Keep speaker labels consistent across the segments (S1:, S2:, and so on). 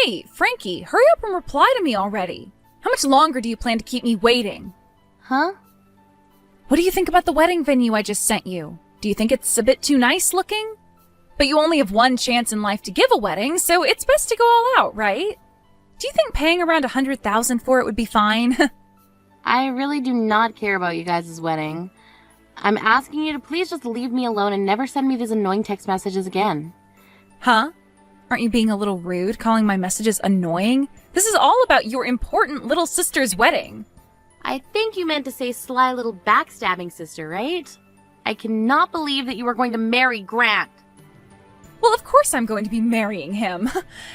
S1: Hey, Frankie, hurry up and reply to me already. How much longer do you plan to keep me waiting?
S2: Huh?
S1: What do you think about the wedding venue I just sent you? Do you think it's a bit too nice looking? But you only have one chance in life to give a wedding, so it's best to go all out, right? Do you think paying around $100,000 for it would be fine?
S2: I really do not care about you guys' wedding. I'm asking you to please just leave me alone and never send me these annoying text messages again.
S1: Huh? Aren't you being a little rude, calling my messages annoying? This is all about your important little sister's wedding.
S2: I think you meant to say sly little backstabbing sister, right? I cannot believe that you are going to marry Grant.
S1: Well, of course I'm going to be marrying him.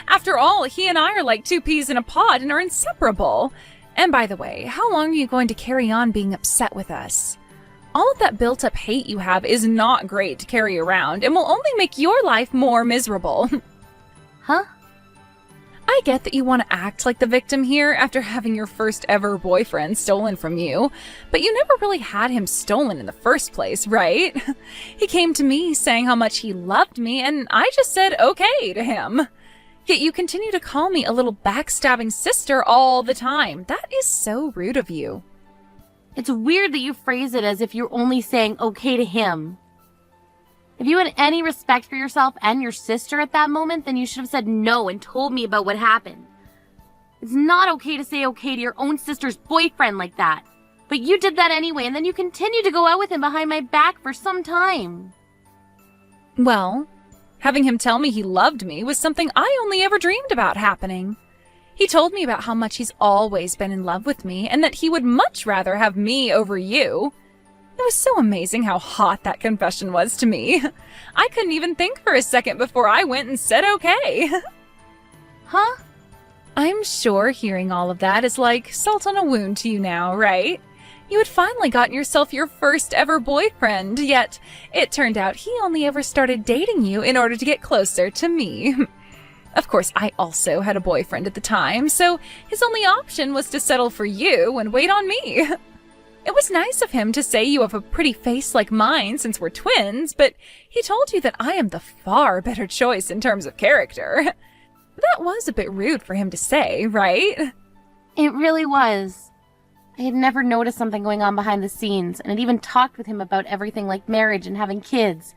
S1: After all, he and I are like two peas in a pod and are inseparable. And by the way, how long are you going to carry on being upset with us? All of that built-up hate you have is not great to carry around and will only make your life more miserable.
S2: Huh?
S1: I get that you want to act like the victim here after having your first ever boyfriend stolen from you, but you never really had him stolen in the first place, right? He came to me saying how much he loved me, and I just said okay to him. Yet you continue to call me a little backstabbing sister all the time. That is so rude of you.
S2: It's weird that you phrase it as if you're only saying okay to him. If you had any respect for yourself and your sister at that moment, then you should have said no and told me about what happened. It's not okay to say okay to your own sister's boyfriend like that. But you did that anyway, and then you continued to go out with him behind my back for some time.
S1: Well, having him tell me he loved me was something I only ever dreamed about happening. He told me about how much he's always been in love with me and that he would much rather have me over you. It was so amazing how hot that confession was to me. I couldn't even think for a second before I went and said okay.
S2: Huh?
S1: I'm sure hearing all of that is like salt on a wound to you now, right? You had finally gotten yourself your first ever boyfriend, yet it turned out he only ever started dating you in order to get closer to me. Of course, I also had a boyfriend at the time, so his only option was to settle for you and wait on me. It was nice of him to say you have a pretty face like mine since we're twins, but he told you that I am the far better choice in terms of character. That was a bit rude for him to say, right?
S2: It really was. I had never noticed something going on behind the scenes, and had even talked with him about everything like marriage and having kids.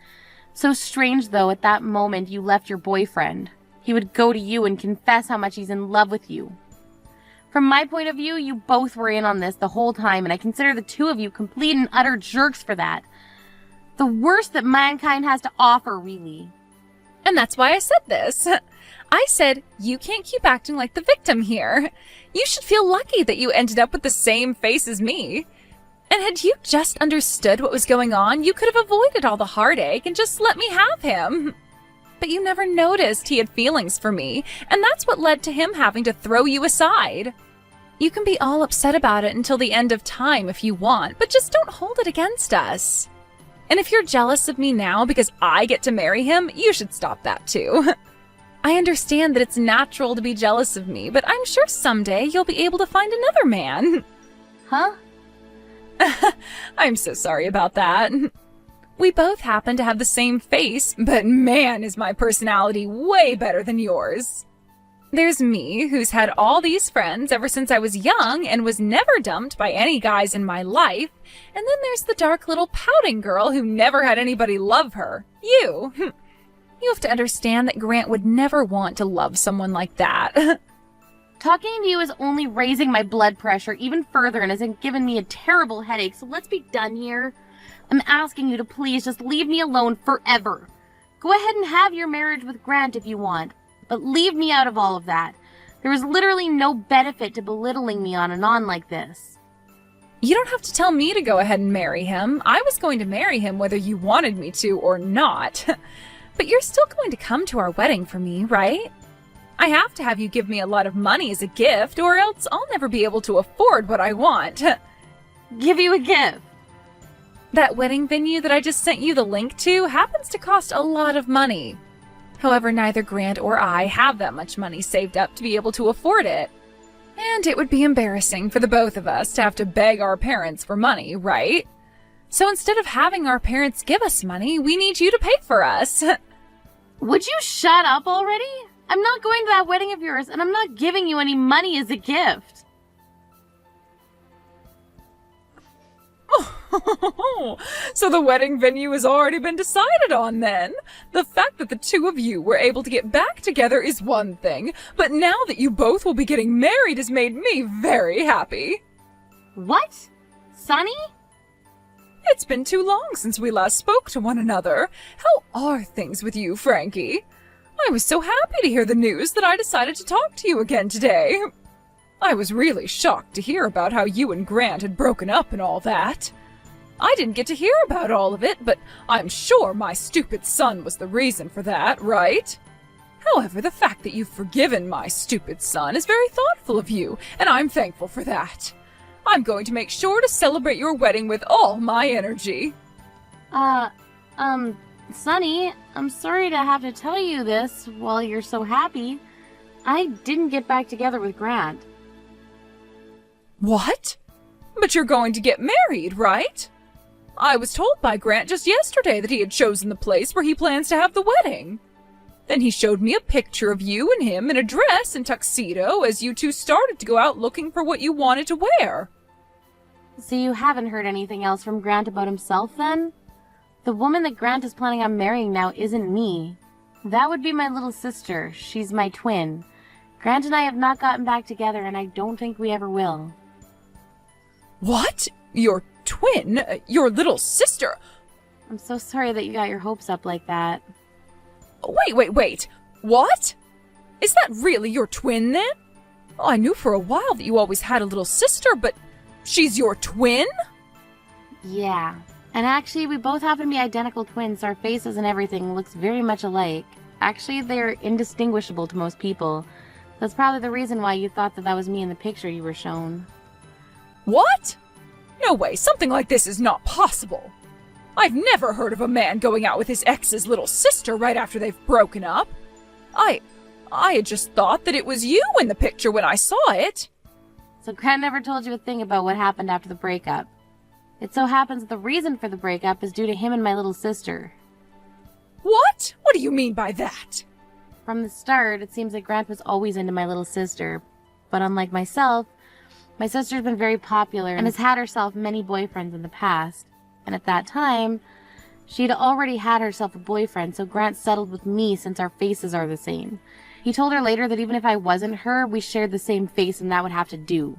S2: So strange, though, at that moment you left your boyfriend. He would go to you and confess how much he's in love with you. From my point of view, you both were in on this the whole time, and I consider the two of you complete and utter jerks for that. The worst that mankind has to offer, really.
S1: And that's why I said this. I said, you can't keep acting like the victim here. You should feel lucky that you ended up with the same face as me. And had you just understood what was going on, you could have avoided all the heartache and just let me have him. But you never noticed he had feelings for me, and that's what led to him having to throw you aside. You can be all upset about it until the end of time if you want, but just don't hold it against us. And if you're jealous of me now because I get to marry him, you should stop that too. I understand that it's natural to be jealous of me, but I'm sure someday you'll be able to find another man.
S2: Huh?
S1: I'm so sorry about that. We both happen to have the same face, but man, is my personality way better than yours. There's me, who's had all these friends ever since I was young and was never dumped by any guys in my life. And then there's the dark little pouting girl who never had anybody love her. You. You have to understand that Grant would never want to love someone like that.
S2: Talking to you is only raising my blood pressure even further and has given me a terrible headache, so let's be done here. I'm asking you to please just leave me alone forever. Go ahead and have your marriage with Grant if you want, but leave me out of all of that. There is literally no benefit to belittling me on and on like this.
S1: You don't have to tell me to go ahead and marry him. I was going to marry him whether you wanted me to or not. But you're still going to come to our wedding for me, right? I have to have you give me a lot of money as a gift, or else I'll never be able to afford what I want.
S2: Give you a gift?
S1: That wedding venue that I just sent you the link to happens to cost a lot of money. However, neither Grant or I have that much money saved up to be able to afford it. And it would be embarrassing for the both of us to have to beg our parents for money, right? So instead of having our parents give us money, we need you to pay for us.
S2: Would you shut up already? I'm not going to that wedding of yours, and I'm not giving you any money as a gift.
S1: So the wedding venue has already been decided on then? The fact that the two of you were able to get back together is one thing, but now that you both will be getting married has made me very happy.
S2: What? Sonny?
S1: It's been too long since we last spoke to one another. How are things with you, Frankie? I was so happy to hear the news that I decided to talk to you again today. I was really shocked to hear about how you and Grant had broken up and all that. I didn't get to hear about all of it, but I'm sure my stupid son was the reason for that, right? However, the fact that you've forgiven my stupid son is very thoughtful of you, and I'm thankful for that. I'm going to make sure to celebrate your wedding with all my energy.
S2: Sonny, I'm sorry to have to tell you this while you're so happy. I didn't get back together with Grant.
S1: What? But you're going to get married, right? I was told by Grant just yesterday that he had chosen the place where he plans to have the wedding. Then he showed me a picture of you and him in a dress and tuxedo as you two started to go out looking for what you wanted to wear.
S2: So you haven't heard anything else from Grant about himself, then? The woman that Grant is planning on marrying now isn't me. That would be my little sister. She's my twin. Grant and I have not gotten back together, and I don't think we ever will.
S1: What? Your twin? Your little sister?
S2: I'm so sorry that you got your hopes up like that.
S1: Wait. What? Is that really your twin, then? Oh, I knew for a while that you always had a little sister, but she's your twin?
S2: Yeah. And actually, we both happen to be identical twins, so our faces and everything looks very much alike. Actually, they're indistinguishable to most people. That's probably the reason why you thought that was me in the picture you were shown.
S1: What? No way, something like this is not possible. I've never heard of a man going out with his ex's little sister right after they've broken up. I had just thought that it was you in the picture when I saw it.
S2: So Grant never told you a thing about what happened after the breakup. It so happens that the reason for the breakup is due to him and my little sister.
S1: What? What do you mean by that?
S2: From the start, it seems that Grant was always into my little sister. But unlike myself, my sister's been very popular and has had herself many boyfriends in the past. And at that time, she'd already had herself a boyfriend, so Grant settled with me since our faces are the same. He told her later that even if I wasn't her, we shared the same face and that would have to do.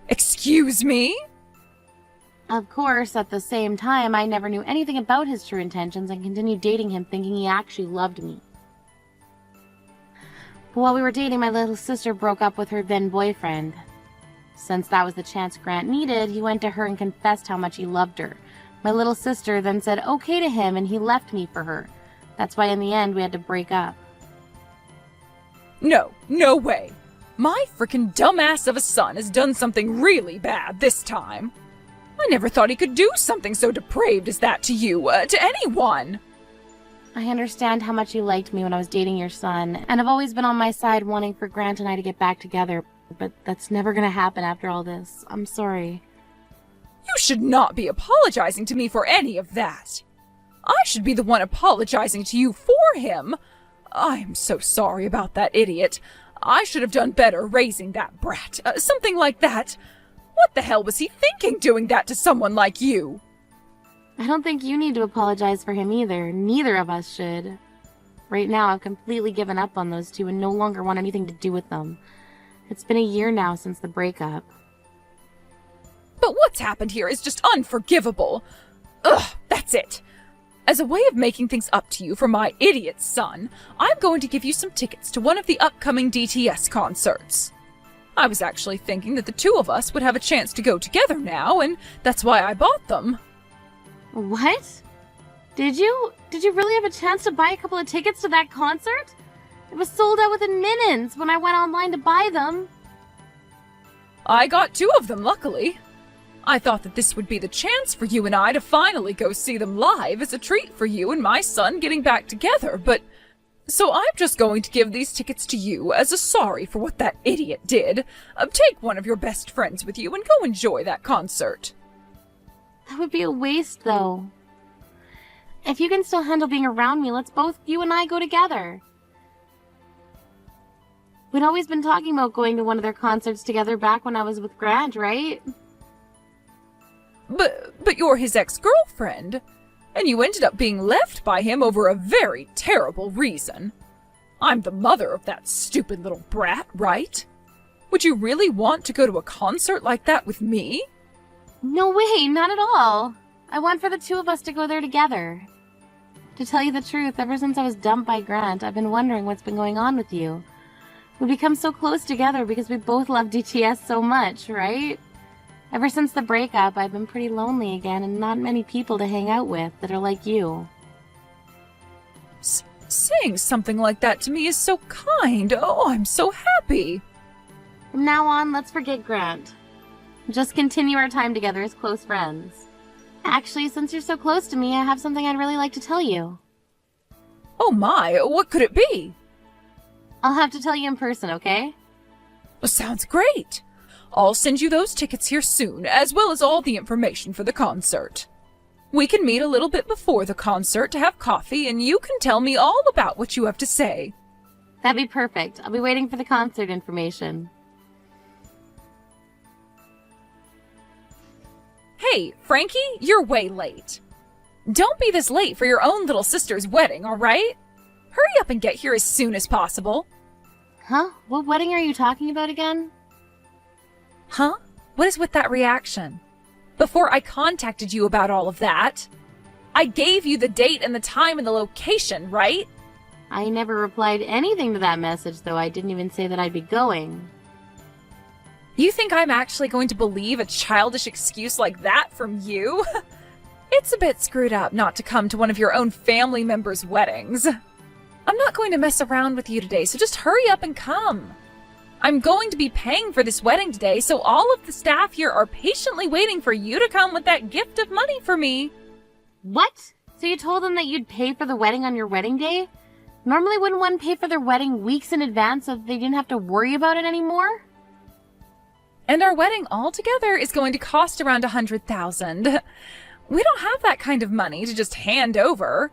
S1: Excuse me?
S2: Of course, at the same time, I never knew anything about his true intentions and continued dating him thinking he actually loved me. But while we were dating, my little sister broke up with her then boyfriend. Since that was the chance Grant needed, he went to her and confessed how much he loved her. My little sister then said okay to him and he left me for her. That's why in the end we had to break up.
S1: No way. My frickin' dumbass of a son has done something really bad this time. I never thought he could do something so depraved as that to you, to anyone.
S2: I understand how much you liked me when I was dating your son, and have always been on my side wanting for Grant and I to get back together, but that's never gonna happen after all this. I'm sorry.
S1: You should not be apologizing to me for any of that. I should be the one apologizing to you for him. I'm so sorry about that idiot. I should have done better raising that brat. Something like that. What the hell was he thinking doing that to someone like you?
S2: I don't think you need to apologize for him either. Neither of us should. Right now, I've completely given up on those two and no longer want anything to do with them. It's been a year now since the breakup.
S1: But what's happened here is just unforgivable. Ugh, that's it. As a way of making things up to you for my idiot son, I'm going to give you some tickets to one of the upcoming DTS concerts. I was actually thinking that the two of us would have a chance to go together now, and that's why I bought them.
S2: What? Did you really have a chance to buy a couple of tickets to that concert? It was sold out within minutes when I went online to buy them.
S1: I got 2 of them, luckily. I thought that this would be the chance for you and I to finally go see them live as a treat for you and my son getting back together, but... So I'm just going to give these tickets to you as a sorry for what that idiot did. Take one of your best friends with you and go enjoy that concert.
S2: That would be a waste, though. If you can still handle being around me, let's both, you and I, go together. We'd always been talking about going to one of their concerts together back when I was with Grant, right?
S1: But you're his ex-girlfriend, and you ended up being left by him over a very terrible reason. I'm the mother of that stupid little brat, right? Would you really want to go to a concert like that with me?
S2: No way, not at all. I want for the two of us to go there together. To tell you the truth, ever since I was dumped by Grant, I've been wondering what's been going on with you. We become so close together because we both love DTS so much, right? Ever since the breakup, I've been pretty lonely again and not many people to hang out with that are like you.
S1: Saying something like that to me is so kind. Oh, I'm so happy.
S2: From now on, let's forget Grant. Just continue our time together as close friends. Actually, since you're so close to me, I have something I'd really like to tell you.
S1: Oh my, what could it be?
S2: I'll have to tell you in person, okay?
S1: Sounds great. I'll send you those tickets here soon, as well as all the information for the concert. We can meet a little bit before the concert to have coffee, and you can tell me all about what you have to say.
S2: That'd be perfect. I'll be waiting for the concert information.
S1: Hey, Frankie, you're way late. Don't be this late for your own little sister's wedding, all right? Hurry up and get here as soon as possible.
S2: Huh? What wedding are you talking about again?
S1: Huh? What is with that reaction? Before I contacted you about all of that, I gave you the date and the time and the location, right?
S2: I never replied anything to that message, though. I didn't even say that I'd be going.
S1: You think I'm actually going to believe a childish excuse like that from you? It's a bit screwed up not to come to one of your own family members' weddings. I'm not going to mess around with you today, so just hurry up and come. I'm going to be paying for this wedding today, so all of the staff here are patiently waiting for you to come with that gift of money for me.
S2: What? So you told them that you'd pay for the wedding on your wedding day? Normally wouldn't one pay for their wedding weeks in advance so that they didn't have to worry about it anymore?
S1: And our wedding altogether is going to cost around $100,000. We don't have that kind of money to just hand over.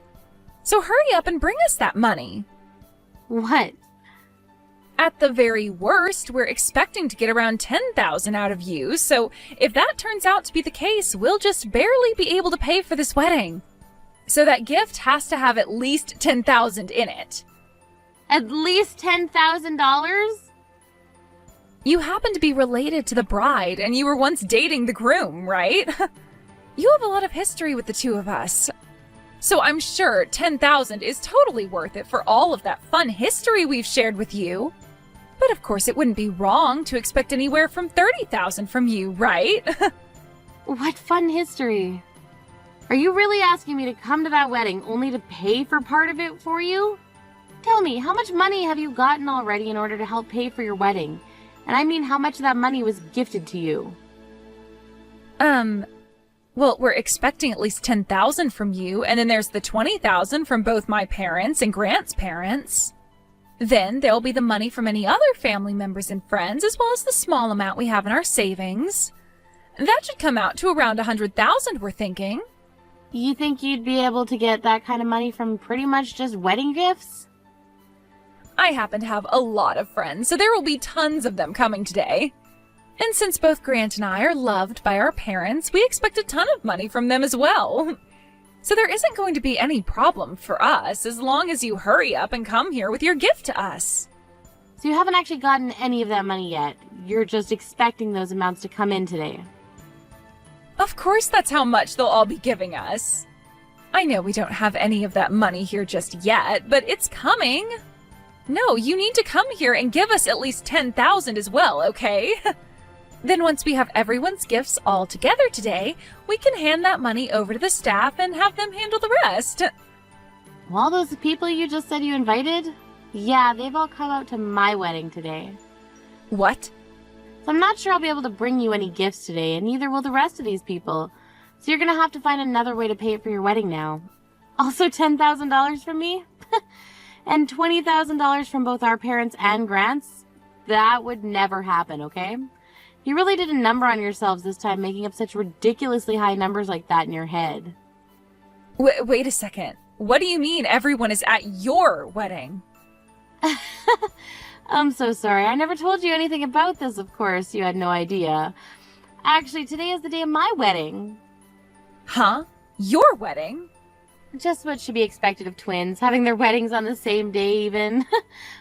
S1: So hurry up and bring us that money.
S2: What?
S1: At the very worst, we're expecting to get around $10,000 out of you, so if that turns out to be the case, we'll just barely be able to pay for this wedding. So that gift has to have at least $10,000 in it.
S2: At least $10,000?
S1: You happen to be related to the bride, and you were once dating the groom, right? You have a lot of history with the two of us. So I'm sure $10,000 is totally worth it for all of that fun history we've shared with you. But of course, it wouldn't be wrong to expect anywhere from $30,000 from you, right?
S2: What fun history. Are you really asking me to come to that wedding only to pay for part of it for you? Tell me, how much money have you gotten already in order to help pay for your wedding? And I mean, how much of that money was gifted to you?
S1: Well, we're expecting at least $10,000 from you, and then there's the $20,000 from both my parents and Grant's parents. Then there'll be the money from any other family members and friends, as well as the small amount we have in our savings. That should come out to around $100,000, we're thinking.
S2: You think you'd be able to get that kind of money from pretty much just wedding gifts?
S1: I happen to have a lot of friends, so there will be tons of them coming today. And since both Grant and I are loved by our parents, we expect a ton of money from them as well. So there isn't going to be any problem for us as long as you hurry up and come here with your gift to us.
S2: So you haven't actually gotten any of that money yet. You're just expecting those amounts to come in today.
S1: Of course that's how much they'll all be giving us. I know we don't have any of that money here just yet, but it's coming. No, you need to come here and give us at least $10,000 as well, okay? Then once we have everyone's gifts all together today, we can hand that money over to the staff and have them handle the rest.
S2: All those people you just said you invited? Yeah, they've all come out to my wedding today.
S1: What?
S2: So I'm not sure I'll be able to bring you any gifts today, and neither will the rest of these people. So you're gonna have to find another way to pay for your wedding now. Also $10,000 from me? And $20,000 from both our parents and Grant's? That would never happen, okay? You really did a number on yourselves this time, making up such ridiculously high numbers like that in your head.
S1: Wait a second. What do you mean everyone is at your wedding?
S2: I'm so sorry. I never told you anything about this, of course. You had no idea. Actually, today is the day of my wedding.
S1: Huh? Your wedding?
S2: Just what should be expected of twins, having their weddings on the same day even.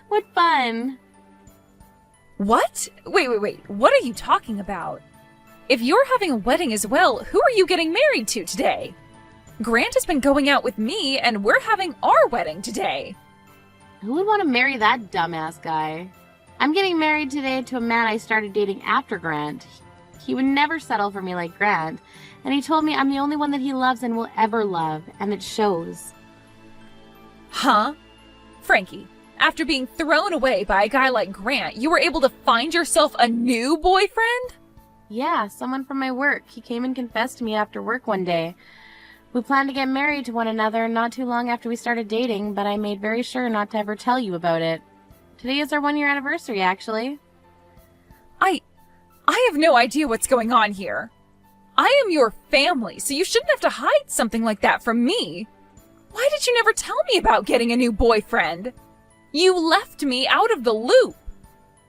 S2: What fun.
S1: What? Wait. What are you talking about? If you're having a wedding as well, who are you getting married to today? Grant has been going out with me, and we're having our wedding today.
S2: Who would want to marry that dumbass guy? I'm getting married today to a man I started dating after Grant. He would never settle for me like Grant, and he told me I'm the only one that he loves and will ever love, and it shows.
S1: Huh? Frankie, after being thrown away by a guy like Grant, you were able to find yourself a new boyfriend?
S2: Yeah, someone from my work. He came and confessed to me after work one day. We planned to get married to one another not too long after we started dating, but I made very sure not to ever tell you about it. Today is our 1-year anniversary, actually.
S1: I have no idea what's going on here. I am your family, so you shouldn't have to hide something like that from me. Why did you never tell me about getting a new boyfriend? You left me out of the loop.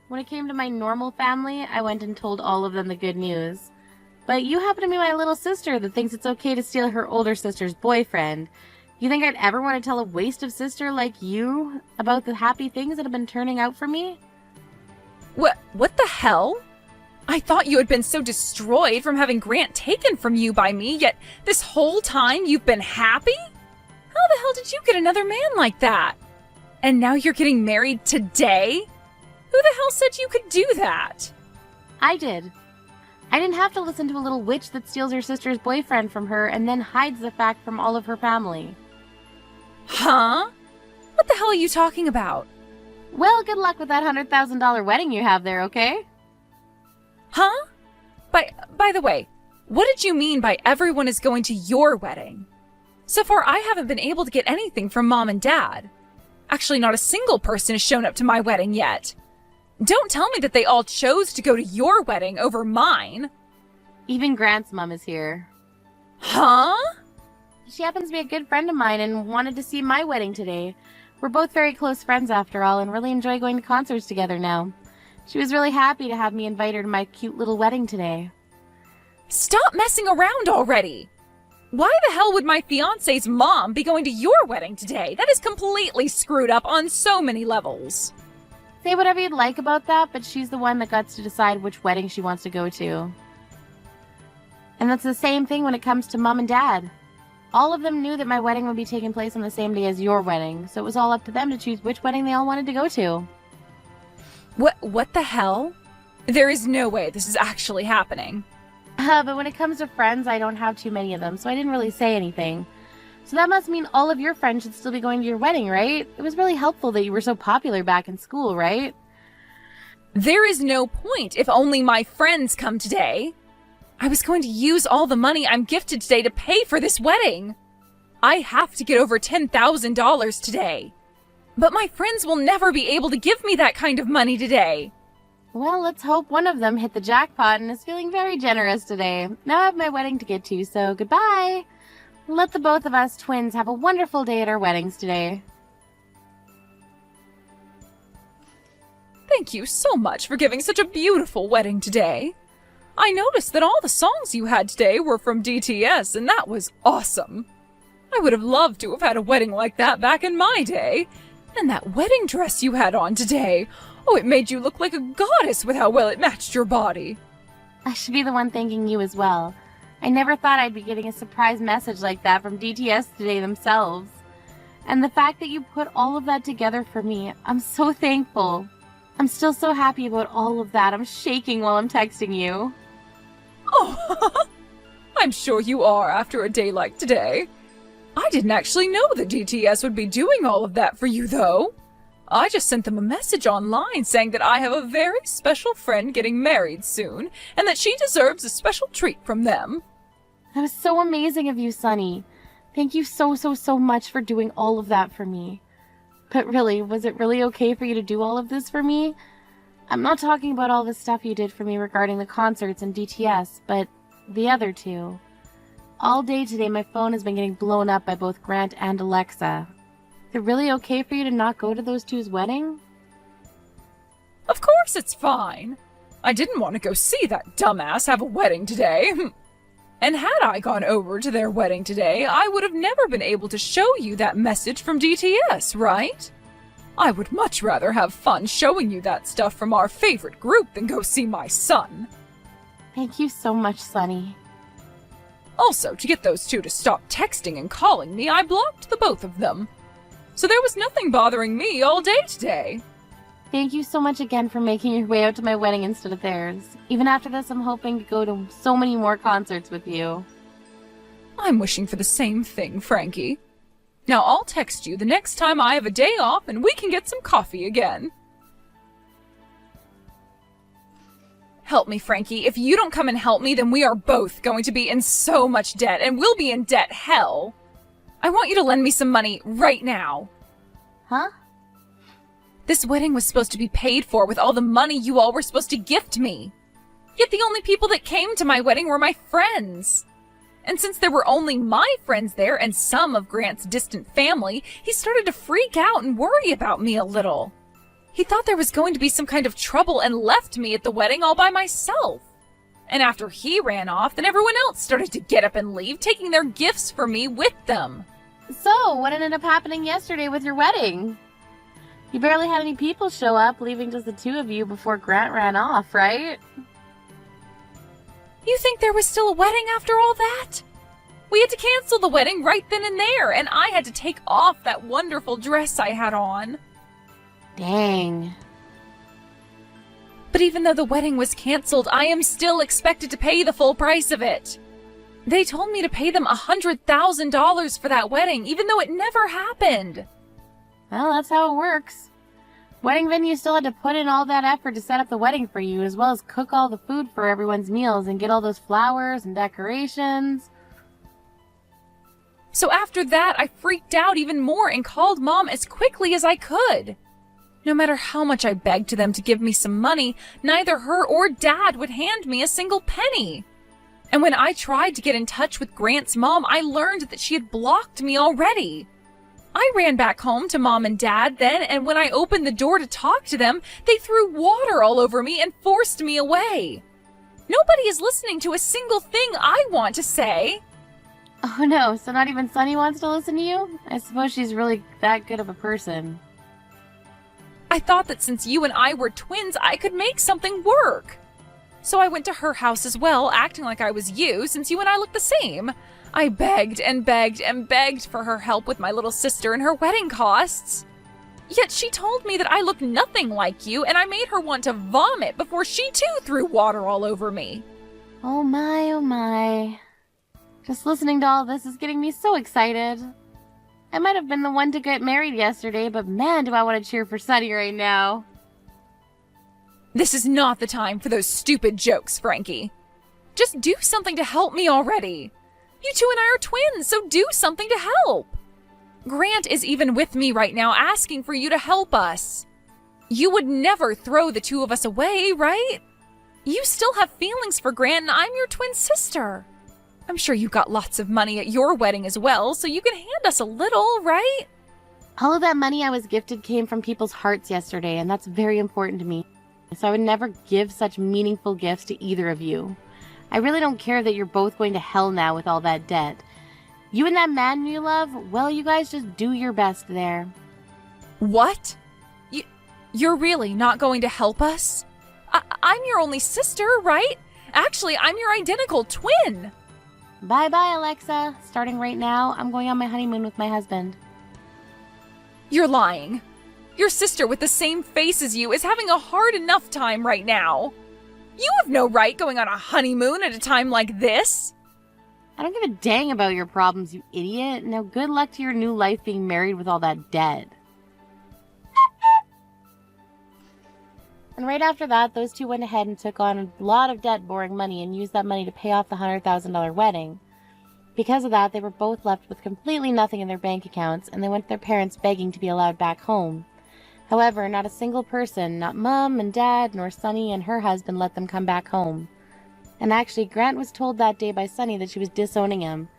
S2: When it came to my normal family, I went and told all of them the good news. But you happen to be my little sister that thinks it's okay to steal her older sister's boyfriend. You think I'd ever want to tell a waste of sister like you about the happy things that have been turning out for me?
S1: What the hell? I thought you had been so destroyed from having Grant taken from you by me, yet this whole time you've been happy? How the hell did you get another man like that? And now you're getting married today? Who the hell said you could do that?
S2: I did. I didn't have to listen to a little witch that steals her sister's boyfriend from her and then hides the fact from all of her family.
S1: Huh? What the hell are you talking about?
S2: Well, good luck with that $100,000 wedding you have there, okay?
S1: Huh? By the way, what did you mean by everyone is going to your wedding? So far, I haven't been able to get anything from Mom and Dad. Actually, not a single person has shown up to my wedding yet. Don't tell me that they all chose to go to your wedding over mine.
S2: Even Grant's mom is here.
S1: Huh?
S2: She happens to be a good friend of mine and wanted to see my wedding today. We're both very close friends after all and really enjoy going to concerts together now. She was really happy to have me invite her to my cute little wedding today.
S1: Stop messing around already! Why the hell would my fiancé's mom be going to your wedding today? That is completely screwed up on so many levels.
S2: Say whatever you'd like about that, but she's the one that gets to decide which wedding she wants to go to. And that's the same thing when it comes to Mom and Dad. All of them knew that my wedding would be taking place on the same day as your wedding, so it was all up to them to choose which wedding they all wanted to go to.
S1: What the hell? There is no way this is actually happening.
S2: But when it comes to friends, I don't have too many of them, so I didn't really say anything. So that must mean all of your friends should still be going to your wedding, right? It was really helpful that you were so popular back in school, right?
S1: There is no point if only my friends come today. I was going to use all the money I'm gifted today to pay for this wedding. I have to get over $10,000 today. But my friends will never be able to give me that kind of money today.
S2: Well, let's hope one of them hit the jackpot and is feeling very generous today. Now I have my wedding to get to, so goodbye. Let the both of us twins have a wonderful day at our weddings today.
S1: Thank you so much for giving such a beautiful wedding today. I noticed that all the songs you had today were from DTS, and that was awesome. I would have loved to have had a wedding like that back in my day. And that wedding dress you had on today, oh, it made you look like a goddess with how well it matched your body.
S2: I should be the one thanking you as well. I never thought I'd be getting a surprise message like that from DTS today themselves. And the fact that you put all of that together for me, I'm so thankful. I'm still so happy about all of that. I'm shaking while I'm texting you.
S1: Oh, I'm sure you are after a day like today. I didn't actually know that DTS would be doing all of that for you, though. I just sent them a message online saying that I have a very special friend getting married soon, and that she deserves a special treat from them.
S2: That was so amazing of you, Sunny. Thank you so much for doing all of that for me. But really, was it really okay for you to do all of this for me? I'm not talking about all the stuff you did for me regarding the concerts and DTS, but the other two. All day today, my phone has been getting blown up by both Grant and Alexa. Is it really okay for you to not go to those two's wedding?
S1: course it's fine. I didn't want to go see that dumbass have a wedding today. And had I gone over to their wedding today, I would have never been able to show you that message from DTS, right? I would much rather have fun showing you that stuff from our favorite group than go see my son.
S2: Thank you so much, Sunny.
S1: Also, to get those two to stop texting and calling me, I blocked the both of them. So there was nothing bothering me all day today.
S2: Thank you so much again for making your way out to my wedding instead of theirs. Even after this, I'm hoping to go to so many more concerts with you.
S1: I'm wishing for the same thing, Frankie. Now I'll text you the next time I have a day off and we can get some coffee again. Help me, Frankie. If you don't come and help me, then we are both going to be in so much debt, and we'll be in debt hell. I want you to lend me some money right now.
S2: Huh?
S1: This wedding was supposed to be paid for with all the money you all were supposed to gift me. Yet the only people that came to my wedding were my friends. And since there were only my friends there and some of Grant's distant family, he started to freak out and worry about me a little. He thought there was going to be some kind of trouble and left me at the wedding all by myself. And after he ran off, then everyone else started to get up and leave, taking their gifts for me with them.
S2: So, what ended up happening yesterday with your wedding? You barely had any people show up, leaving just the two of you before Grant ran off, right?
S1: You think there was still a wedding after all that? We had to cancel the wedding right then and there, and I had to take off that wonderful dress I had on.
S2: Dang.
S1: But even though the wedding was canceled, I am still expected to pay the full price of it. They told me to pay them $100,000 for that wedding, even though it never happened.
S2: Well, that's how it works. Wedding venue still had to put in all that effort to set up the wedding for you, as well as cook all the food for everyone's meals and get all those flowers and decorations.
S1: So after that, I freaked out even more and called Mom as quickly as I could. No matter how much I begged to them to give me some money, neither her or Dad would hand me a single penny. And when I tried to get in touch with Grant's mom, I learned that she had blocked me already. I ran back home to Mom and Dad then, and when I opened the door to talk to them, they threw water all over me and forced me away. Nobody is listening to a single thing I want to say.
S2: Oh no, so not even Sunny wants to listen to you? I suppose she's really that good of a person.
S1: I thought that since you and I were twins, I could make something work. So I went to her house as well, acting like I was you, since you and I look the same. I begged and begged and begged for her help with my little sister and her wedding costs. Yet she told me that I look nothing like you, and I made her want to vomit before she too threw water all over me.
S2: Oh my, oh my. Just listening to all this is getting me so excited. I might have been the one to get married yesterday, but man, do I want to cheer for Sunny right now.
S1: This is not the time for those stupid jokes, Frankie. Just do something to help me already. You two and I are twins, so do something to help. Grant is even with me right now asking for you to help us. You would never throw the two of us away, right? You still have feelings for Grant, and I'm your twin sister. I'm sure you got lots of money at your wedding as well, so you can hand us a little, right?
S2: All of that money I was gifted came from people's hearts yesterday, and that's very important to me. So I would never give such meaningful gifts to either of you. I really don't care that you're both going to hell now with all that debt. You and that man you love, well, you guys just do your best there.
S1: What? You're really not going to help us? I'm your only sister, right? Actually, I'm your identical twin.
S2: Bye-bye, Alexa. Starting right now, I'm going on my honeymoon with my husband.
S1: You're lying. Your sister with the same face as you is having a hard enough time right now. You have no right going on a honeymoon at a time like this.
S2: I don't give a dang about your problems, you idiot. Now good luck to your new life being married with all that debt. And right after that, those two went ahead and took on a lot of debt, borrowing money, and used that money to pay off the $100,000 wedding. Because of that, they were both left with completely nothing in their bank accounts, and they went to their parents begging to be allowed back home. However, not a single person, not Mom and Dad, nor Sunny and her husband, let them come back home. And actually, Grant was told that day by Sunny that she was disowning him,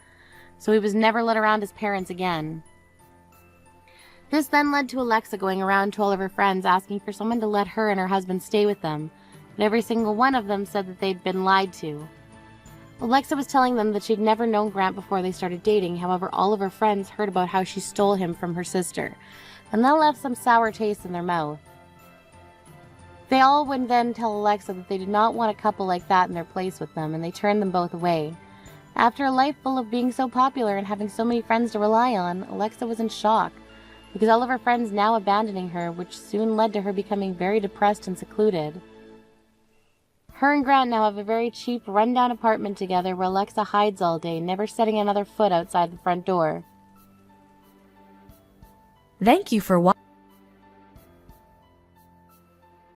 S2: so he was never let around his parents again. This then led to Alexa going around to all of her friends asking for someone to let her and her husband stay with them, but every single one of them said that they'd been lied to. Alexa was telling them that she'd never known Grant before they started dating, however all of her friends heard about how she stole him from her sister, and that left some sour taste in their mouth. They all would then tell Alexa that they did not want a couple like that in their place with them, and they turned them both away. After a life full of being so popular and having so many friends to rely on, Alexa was in shock, because all of her friends now abandoning her, which soon led to her becoming very depressed and secluded. Her and Grant now have a very cheap, run-down apartment together where Alexa hides all day, never setting another foot outside the front door.
S3: Thank you for watching.